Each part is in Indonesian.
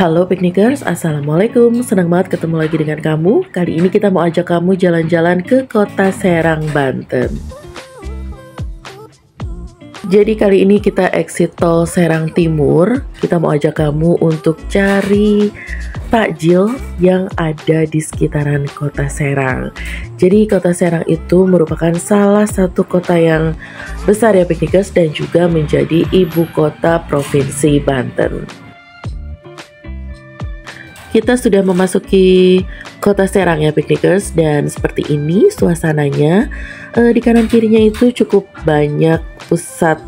Halo Piknikers, Assalamualaikum. Senang banget ketemu lagi dengan kamu. Kali ini kita mau ajak kamu jalan-jalan ke kota Serang, Banten. Jadi kali ini kita exit tol Serang Timur. Kita mau ajak kamu untuk cari takjil yang ada di sekitaran kota Serang. Jadi kota Serang itu merupakan salah satu kota yang besar ya Piknikers, dan juga menjadi ibu kota Provinsi Banten. Kita sudah memasuki kota Serang ya Piknikers, dan seperti ini suasananya. Di kanan kirinya itu cukup banyak pusat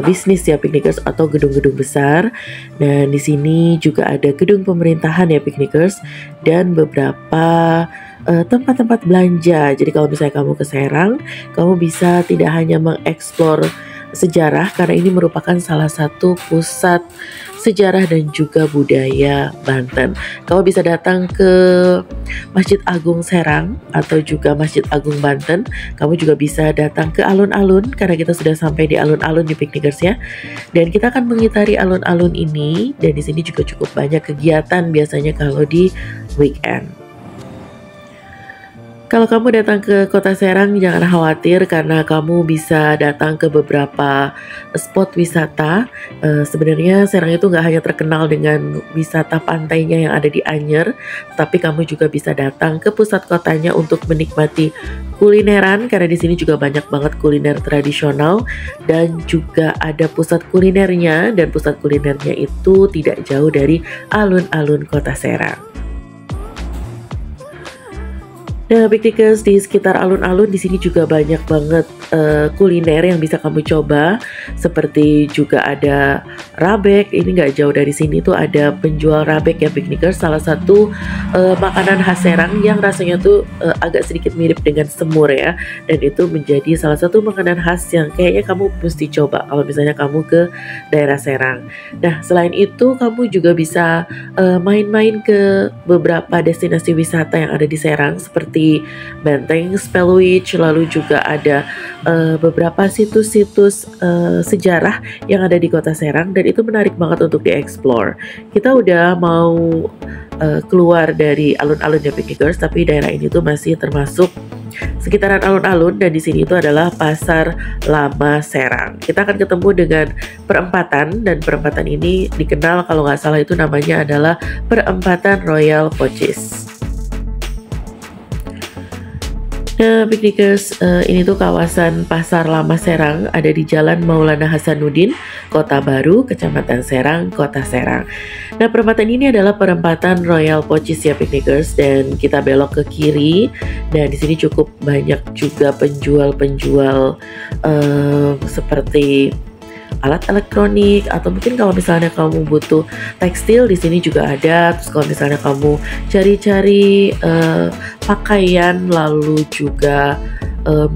bisnis ya Piknikers, atau gedung-gedung besar. Dan di sini juga ada gedung pemerintahan ya Piknikers, dan beberapa tempat-tempat belanja. Jadi kalau misalnya kamu ke Serang, kamu bisa tidak hanya mengeksplor sejarah, karena ini merupakan salah satu pusat sejarah dan juga budaya Banten. Kamu bisa datang ke Masjid Agung Serang atau juga Masjid Agung Banten. Kamu juga bisa datang ke alun-alun, karena kita sudah sampai di alun-alun di Piknikers ya. Dan kita akan mengitari alun-alun ini, dan di sini juga cukup banyak kegiatan biasanya kalau di weekend. Kalau kamu datang ke kota Serang, jangan khawatir karena kamu bisa datang ke beberapa spot wisata. Sebenarnya Serang itu nggak hanya terkenal dengan wisata pantainya yang ada di Anyer, tapi kamu juga bisa datang ke pusat kotanya untuk menikmati kulineran, karena di sini juga banyak banget kuliner tradisional dan juga ada pusat kulinernya, dan pusat kulinernya itu tidak jauh dari alun-alun kota Serang. Nah, Piknikers, di sekitar alun-alun di sini juga banyak banget kuliner yang bisa kamu coba. Seperti juga ada rabek. Ini nggak jauh dari sini tuh ada penjual rabek ya Piknikers. Salah satu makanan khas Serang yang rasanya tuh agak sedikit mirip dengan semur ya. Dan itu menjadi salah satu makanan khas yang kayaknya kamu mesti coba kalau misalnya kamu ke daerah Serang. Nah, selain itu kamu juga bisa main-main ke beberapa destinasi wisata yang ada di Serang, seperti Benteng Spellwitch, lalu juga ada beberapa situs-situs sejarah yang ada di kota Serang, dan itu menarik banget untuk dieksplor. Kita udah mau keluar dari alun-alun ya Piknikers, tapi daerah ini tuh masih termasuk sekitaran alun-alun, dan di sini itu adalah Pasar Lama Serang. Kita akan ketemu dengan perempatan, dan perempatan ini dikenal kalau nggak salah itu namanya adalah Perempatan Royal Pocis. Nah, Piknikers, ini tuh kawasan Pasar Lama Serang, ada di Jalan Maulana Hasanuddin, Kota Baru, Kecamatan Serang, Kota Serang. Nah, perempatan ini adalah perempatan Royal Pocis ya Piknikers, dan kita belok ke kiri. Dan di sini cukup banyak juga penjual-penjual seperti alat elektronik, atau mungkin kalau misalnya kamu butuh tekstil, di sini juga ada. Terus kalau misalnya kamu cari-cari pakaian, lalu juga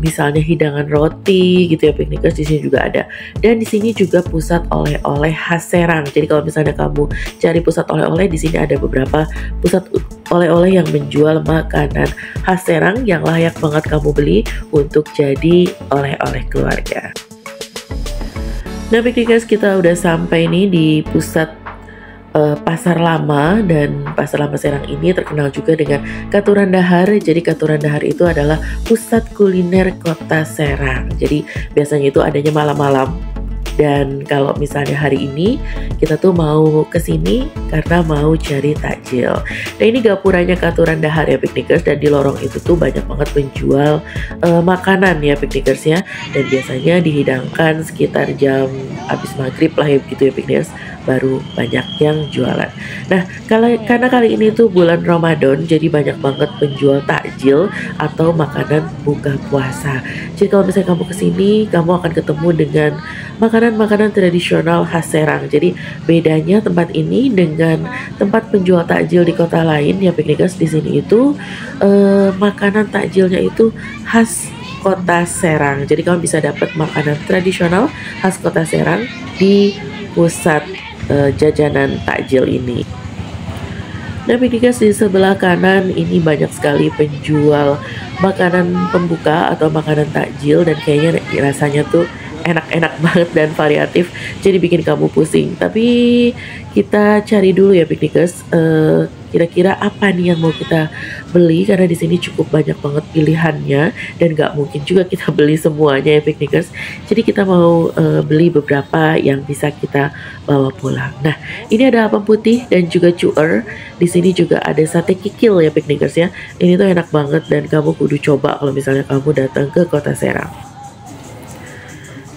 misalnya hidangan roti gitu ya Piknikers, di sini juga ada. Dan di sini juga pusat oleh-oleh khas Serang. Jadi kalau misalnya kamu cari pusat oleh-oleh, di sini ada beberapa pusat oleh-oleh yang menjual makanan khas Serang yang layak banget kamu beli untuk jadi oleh-oleh keluarga. Nah, Piknikers, kita udah sampai nih di pusat Pasar Lama, dan Pasar Lama Serang ini terkenal juga dengan Katuran Dahar. Jadi Katuran Dahar itu adalah pusat kuliner kota Serang. Jadi biasanya itu adanya malam-malam. Dan kalau misalnya hari ini kita tuh mau kesini karena mau cari takjil. Nah, ini gapuranya Katuran Dahar ya Piknikers, dan di lorong itu tuh banyak banget penjual makanan ya Piknikers ya. Dan biasanya dihidangkan sekitar jam habis maghrib lah ya begitu ya Piknikers, baru banyak yang jualan. Nah, karena kali ini tuh bulan Ramadan, jadi banyak banget penjual takjil atau makanan buka puasa. Jadi kalau misalnya kamu kesini, kamu akan ketemu dengan makanan-makanan tradisional khas Serang. Jadi bedanya tempat ini dengan tempat penjual takjil di kota lain ya Piknikers, di sini itu makanan takjilnya itu khas kota Serang. Jadi kamu bisa dapat makanan tradisional khas kota Serang di pusat jajanan takjil ini. Nah, Piknikers, di sebelah kanan ini banyak sekali penjual makanan pembuka atau makanan takjil, dan kayaknya rasanya tuh enak-enak banget dan variatif, jadi bikin kamu pusing. Tapi kita cari dulu ya piknikers, kira-kira apa nih yang mau kita beli, karena di sini cukup banyak banget pilihannya dan nggak mungkin juga kita beli semuanya ya piknikers. Jadi kita mau beli beberapa yang bisa kita bawa pulang. Nah, ini ada apem putih dan juga cuer. Di sini juga ada sate kikil ya piknikers ya. Ini tuh enak banget dan kamu kudu coba kalau misalnya kamu datang ke Kota Serang.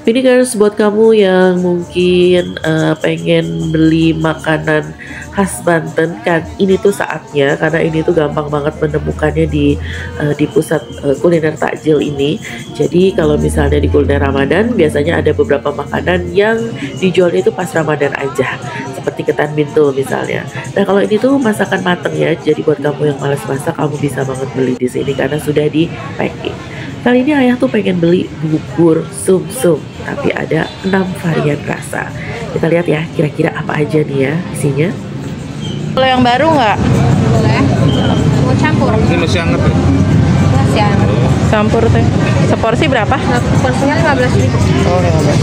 Ini guys, buat kamu yang mungkin pengen beli makanan khas Banten kan, ini tuh saatnya, karena ini tuh gampang banget menemukannya di pusat kuliner takjil ini. Jadi kalau misalnya di kuliner Ramadan biasanya ada beberapa makanan yang dijualnya itu pas Ramadan aja, seperti ketan bintul misalnya. Nah kalau ini tuh masakan mateng ya, jadi buat kamu yang malas masak, kamu bisa banget beli di sini karena sudah di packing. Kali ini ayah tuh pengen beli bubur sumsum, tapi ada 6 varian rasa. Kita lihat ya, kira-kira apa aja nih ya isinya. Kalau yang baru nggak? Boleh. Mau campur? Ini masih hangat ya? Masih hangat. Campur teh. Seporsi berapa? Porsinya 15.000. Oh, 15.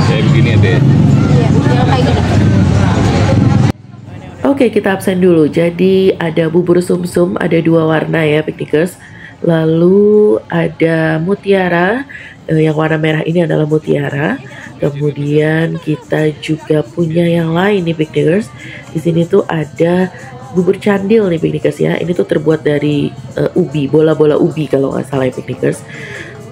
Kayak begini ya deh. Iya, yang kayak gini. Oke, kita absen dulu. Jadi ada bubur sumsum, ada 2 warna ya piknikers. Lalu ada mutiara, yang warna merah ini adalah mutiara. Kemudian kita juga punya yang lain nih piknikers. Di sini tuh ada bubur candil nih piknikers ya. Ini tuh terbuat dari ubi, bola-bola ubi kalau nggak salah ya piknikers.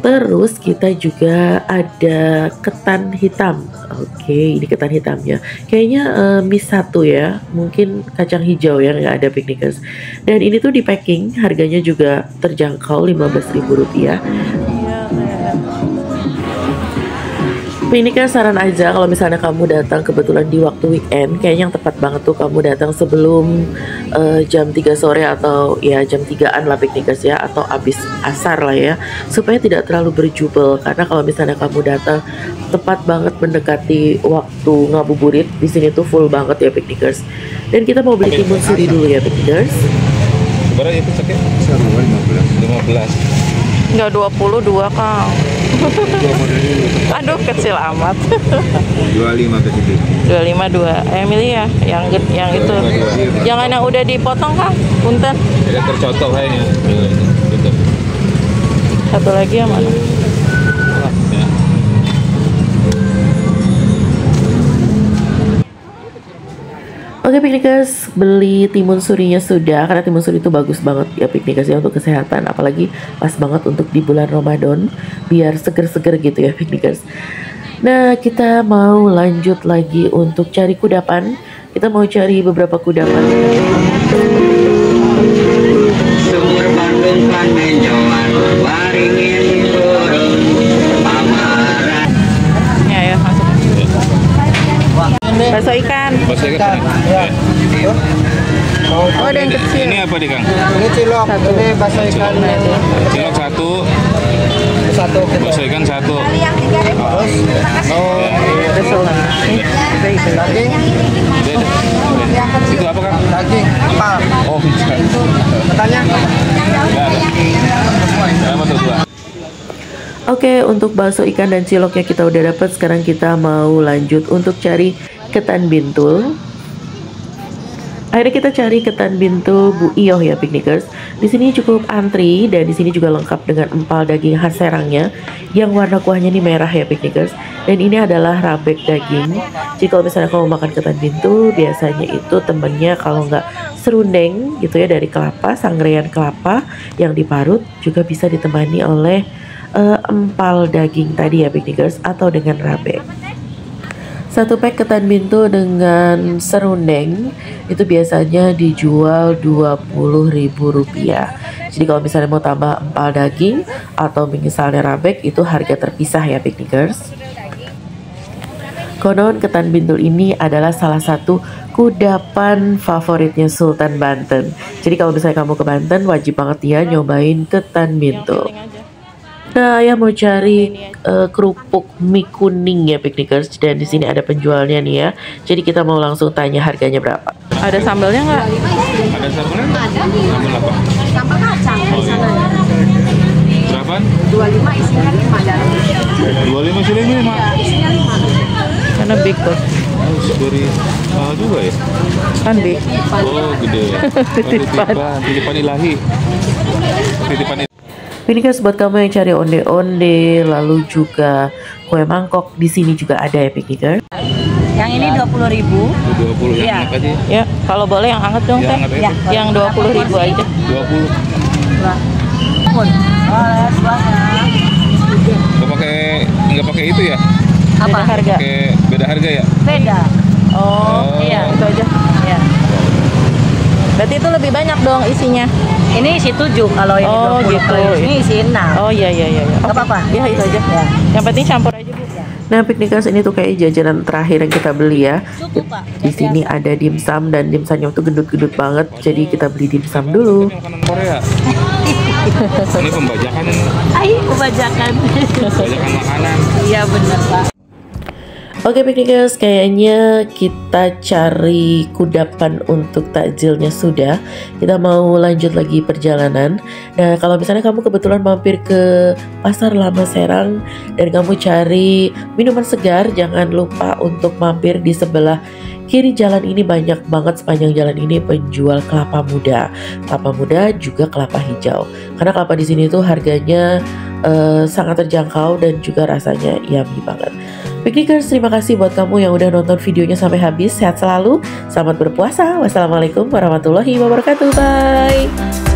Terus kita juga ada ketan hitam. Oke, ini ketan hitamnya. Kayaknya mie satu ya, mungkin kacang hijau ya, nggak ada piknikers. Dan ini tuh di packing, harganya juga terjangkau Rp15.000. Ini kan saran aja kalau misalnya kamu datang kebetulan di waktu weekend, kayaknya yang tepat banget tuh kamu datang sebelum jam 3 sore atau ya jam 3-an lah piknikers ya, atau abis asar lah ya, supaya tidak terlalu berjubel. Karena kalau misalnya kamu datang tepat banget mendekati waktu ngabuburit, di sini tuh full banget ya piknikers. Dan kita mau beli timun suri dulu ya piknikers. Berapa itu sakit? 15. Enggak 22 Kang. Aduh kecil amat. 25 ke situ. 25 2. Milih ya yang itu. Jangan yang udah dipotong Kang. Punten. Jadi tercontoh kayaknya. Gitu. Satu lagi yang mana? Ya. Oke piknikers, beli timun surinya sudah, karena timun suri itu bagus banget ya piknikers ya untuk kesehatan, apalagi pas banget untuk di bulan Ramadan biar seger-seger gitu ya piknikers. Nah kita mau lanjut lagi untuk cari kudapan. Kita mau cari beberapa kudapan. Sumber Bandung kan menjoan waringin turun pamaran. Ya masuk. Bakso ikan. Bakso ikan. Ya. Oh ada yang kecil. Ini apa nih Kang? Ini cilok, ini bakso ikan. Cilok 1, Satu gitu. bakso ikan 1. Terus, oh, daging, Itu apa Kang? daging, apa? Oh, ikan. Katanya? Berapa tuh 2? Oke, untuk bakso ikan dan ciloknya kita udah dapat. Sekarang kita mau lanjut untuk cari ketan bintul. Akhirnya kita cari ketan bintul Bu Iyoh ya piknikers. Di sini cukup antri dan di sini juga lengkap dengan empal daging khas Serangnya yang warna kuahnya ini merah ya piknikers. Dan ini adalah rabek daging. Jadi kalau misalnya kamu makan ketan bintul, biasanya itu temennya kalau nggak serundeng gitu ya dari kelapa, sangrean kelapa yang diparut, juga bisa ditemani oleh empal daging tadi ya piknikers, atau dengan rabek. Satu pack ketan bintul dengan serundeng itu biasanya dijual Rp20.000. Jadi kalau misalnya mau tambah empal daging atau misalnya rabek, itu harga terpisah ya piknikers. Konon ketan bintul ini adalah salah satu kudapan favoritnya Sultan Banten. Jadi kalau misalnya kamu ke Banten, wajib banget ya nyobain ketan bintul. Nah, ya mau cari kerupuk mie kuning ya piknikers, dan di sini ada penjualnya nih ya. Jadi kita mau langsung tanya harganya berapa. Ada sambelnya nggak? Ada sambelnya? Sambel apa? Sambal kacang di sana. Berapa? kan? 25 isinya 5 dalamnya. 25 sini 5. Ya, isinya 5. Karena big bos. Dari mahal juga ya? Kan big. Oh, gede. Titipan ilahi. Titipan Ini guys, buat kamu yang cari onde-onde, lalu juga kue mangkok, di sini juga ada ya Pikniker. Yang ini 20.000. 20 yang Iya. hangat aja. Ya, kalau boleh yang hangat dong, Yang Teh. hangat aja. Yang 20.000 aja. 20. Nggak pakai itu ya? Apa harga? Beda harga ya? Beda. Oh, iya, itu aja. Ya. Berarti itu lebih banyak dong isinya. Ini isi 7 kalau ini Oh, 20. gitu. Ini isi 6. Oh, iya. Nggak apa-apa. Ya, itu aja. Ya. Yang penting campur aja, Bu. Nah, Piknikers, ini tuh kayak jajanan terakhir yang kita beli ya. Cukup, Pak. Di sini ada dimsum dan dimsumnya tuh gendut-gendut banget. Jadi kita beli dimsum dulu. Ini makanan Korea. Ini pembajakan ini. Ayo, kebajakan. Pembajakan makanan. Iya benar, Pak. Oke Piknikers, kayaknya kita cari kudapan untuk takjilnya sudah. Kita mau lanjut lagi perjalanan. Nah, kalau misalnya kamu kebetulan mampir ke Pasar Lama Serang dan kamu cari minuman segar, jangan lupa untuk mampir di sebelah kiri jalan ini. Banyak banget sepanjang jalan ini penjual kelapa muda juga kelapa hijau. Karena kelapa di sini tuh harganya sangat terjangkau dan juga rasanya yummy banget. Piknikers, terima kasih buat kamu yang udah nonton videonya sampai habis. Sehat selalu, selamat berpuasa. Wassalamualaikum warahmatullahi wabarakatuh. Bye.